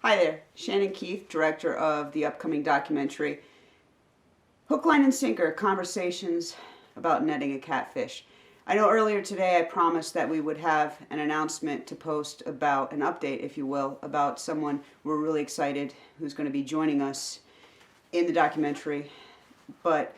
Hi there, Shannon Keith, director of the upcoming documentary Hook, Line, and Sinker, Conversations about Netting a Catfish. I know earlier today I promised that we would have an announcement to post about an update, if you will, about someone we're really excited who's going to be joining us in the documentary. But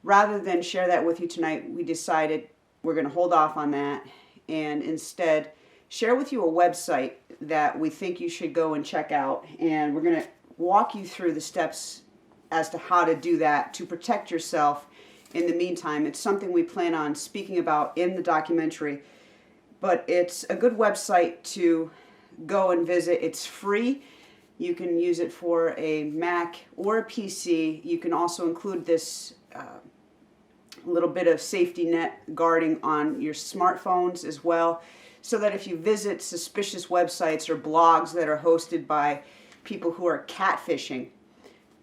rather than share that with you tonight, we decided we're going to hold off on that and instead share with you a website that we think you should go and check out. And we're going to walk you through the steps as to how to do that to protect yourself in the meantime. It's something we plan on speaking about in the documentary, but it's a good website to go and visit. It's free. You can use it for a Mac or a PC. You can also include this little bit of safety net guarding on your smartphones as well, so that if you visit suspicious websites or blogs that are hosted by people who are catfishing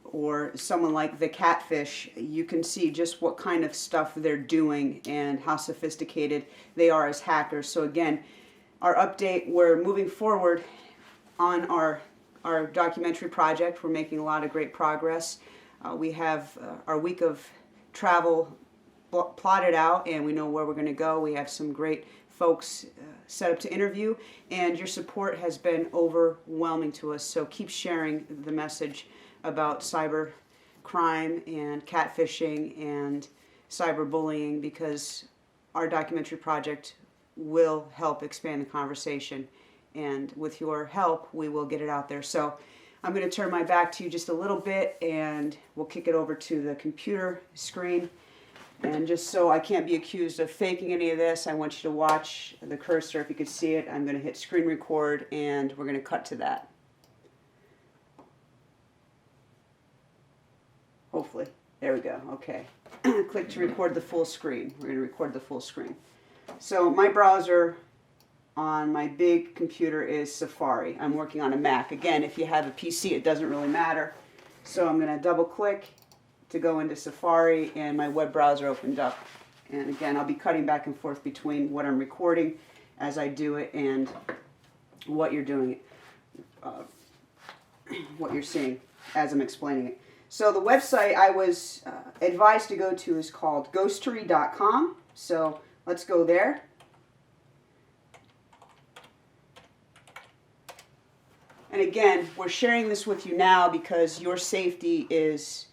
or someone like the CatFish, you can see just what kind of stuff they're doing and how sophisticated they are as hackers. So again, our update, we're moving forward on our documentary project. We're making a lot of great progress. We have our week of travel plotted out and we know where we're going to go. We have some great folks set up to interview, and your support has been overwhelming to us. So keep sharing the message about cyber crime and catfishing and cyberbullying, because our documentary project will help expand the conversation, and with your help we will get it out there. So I'm going to turn my back to you just a little bit and we'll kick it over to the computer screen. And just so I can't be accused of faking any of this, I want you to watch the cursor. If you could see it, I'm going to hit screen record and we're going to cut to that. Hopefully. There we go. Okay. Click to record the full screen. We're going to record the full screen. So my browser on my big computer is Safari. I'm working on a Mac. Again, if you have a PC, it doesn't really matter. So I'm going to double click to go into Safari, and my web browser opened up. And again, I'll be cutting back and forth between what I'm recording as I do it and what you're doing, what you're seeing as I'm explaining it. So the website I was advised to go to is called ghostery.com. So let's go there. And again, we're sharing this with you now because your safety is,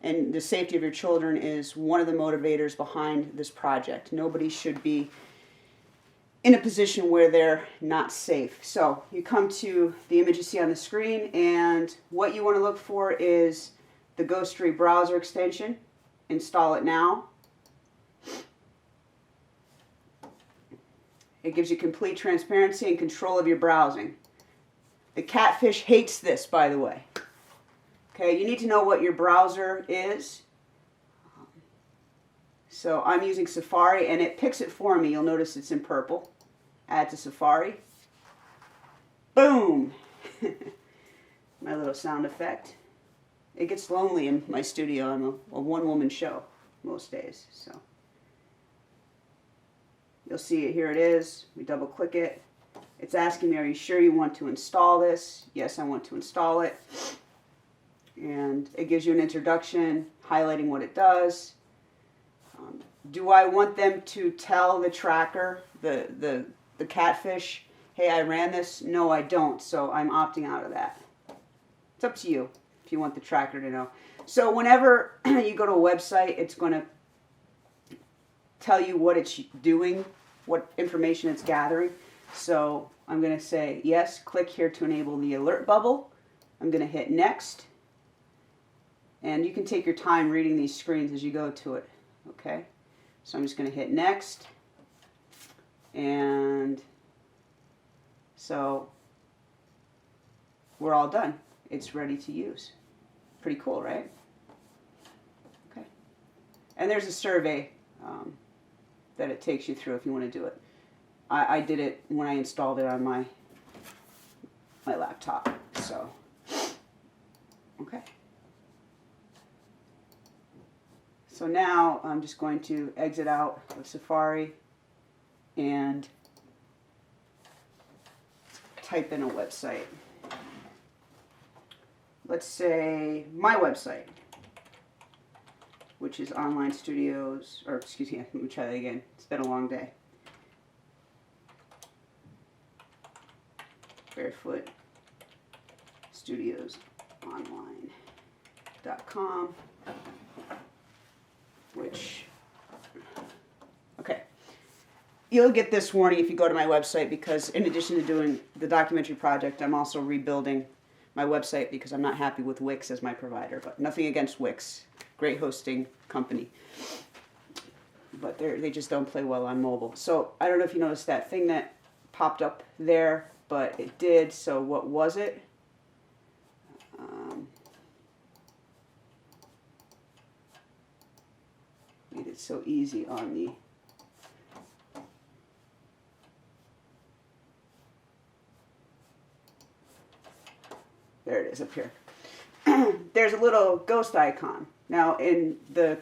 and the safety of your children is one of the motivators behind this project. Nobody should be in a position where they're not safe. So you come to the image you see on the screen, and what you want to look for is the Ghostery browser extension. Install it now. It gives you complete transparency and control of your browsing. The CatFish hates this, by the way. Okay, you need to know what your browser is. So I'm using Safari and it picks it for me. You'll notice it's in purple. Add to Safari. Boom! My little sound effect. It gets lonely in my studio. I'm a one-woman show most days. So you'll see it. Here it is. We double click it. It's asking me, are you sure you want to install this? Yes, I want to install it. And it gives you an introduction, highlighting what it does. Do I want them to tell the tracker, the CatFish, hey, I ran this? No, I don't, so I'm opting out of that. It's up to you if you want the tracker to know. So whenever you go to a website, it's going to tell you what it's doing, what information it's gathering. So I'm going to say, yes, click here to enable the alert bubble. I'm going to hit next. And you can take your time reading these screens as you go to it. Okay? So I'm just going to hit next. And so we're all done. It's ready to use. Pretty cool, right? Okay. And there's a survey that it takes you through if you want to do it. I did it when I installed it on my laptop. So, okay. So now I'm just going to exit out of Safari and type in a website. let's say my website, which is online studios, or excuse me, let me try that again. It's been a long day. Barefoot Studios Online.com, which, okay. You'll get this warning if you go to my website, because in addition to doing the documentary project, I'm also rebuilding my website because I'm not happy with Wix as my provider. But nothing against Wix. Great hosting company. But they just don't play well on mobile. So I don't know if you noticed that thing that popped up there, but it did. So what was it? Made it so easy on the... There it is up here. There's a little ghost icon. Now in the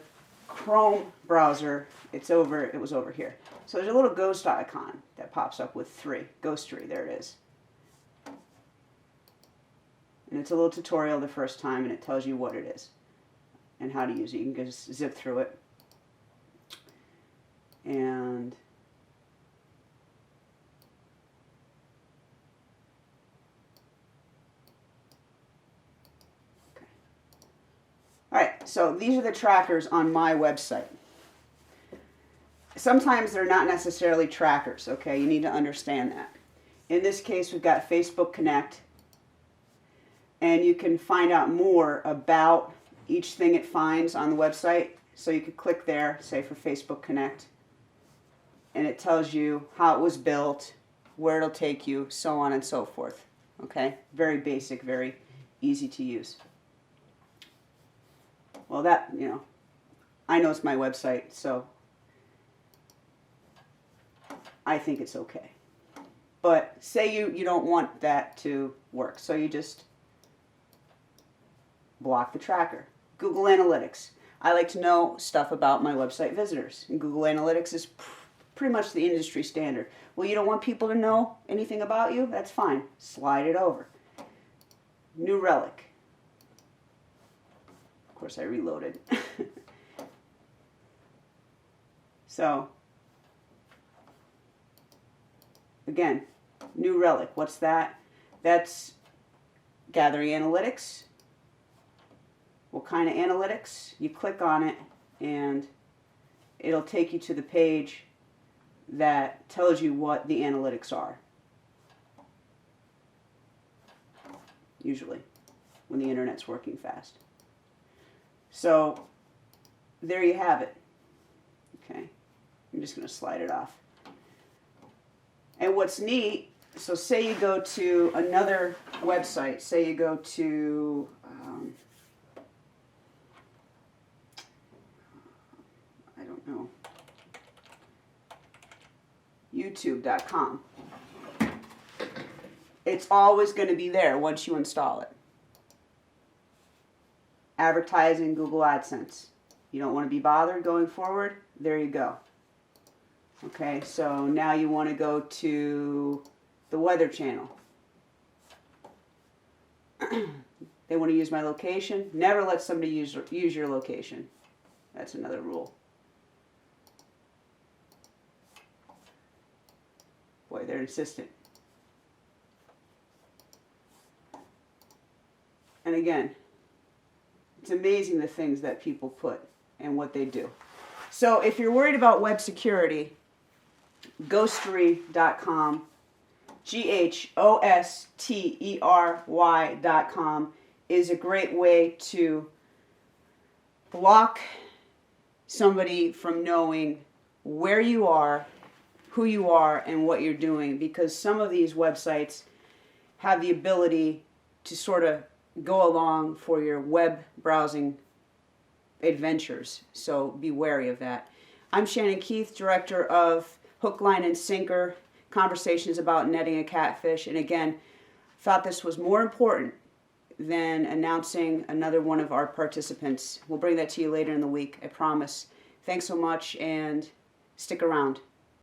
Chrome browser, it was over here. So there's a little ghost icon that pops up with 3. Ghost tree, there it is. And it's a little tutorial the first time, and it tells you what it is and how to use it. You can just zip through it. And alright, so these are the trackers on my website. Sometimes they're not necessarily trackers, okay? You need to understand that. In this case, we've got Facebook Connect, and you can find out more about each thing it finds on the website. So you could click there, say for Facebook Connect, and it tells you how it was built, where it'll take you, so on and so forth. Okay? Very basic, very easy to use. Well, that, you know, I know it's my website, so I think it's okay. But say you don't want that to work, so you just block the tracker. Google Analytics. I like to know stuff about my website visitors, and Google Analytics is pretty much the industry standard. Well, you don't want people to know anything about you? That's fine. Slide it over. New Relic. Of course, I reloaded. So, again, New Relic. What's that? That's gathering analytics. What kind of analytics? You click on it, and it'll take you to the page that tells you what the analytics are. Usually, when the internet's working fast. So, there you have it. Okay, I'm just going to slide it off. And what's neat, so say you go to another website, say you go to, I don't know, YouTube.com. It's always going to be there once you install it. Advertising, Google AdSense. You don't want to be bothered going forward? There you go. Okay, so now you want to go to the Weather Channel. They want to use my location. Never let somebody use your location. That's another rule. Boy, they're insistent. And again, it's amazing the things that people put and what they do. So if you're worried about web security, ghostery.com, ghostery.com is a great way to block somebody from knowing where you are, who you are, and what you're doing, because some of these websites have the ability to sort of go along for your web browsing adventures, so be wary of that. I'm Shannon Keith, Director of Hook, Line, and Sinker, Conversations about Netting a Catfish, and again, thought this was more important than announcing another one of our participants. We'll bring that to you later in the week, I promise. Thanks so much, and stick around.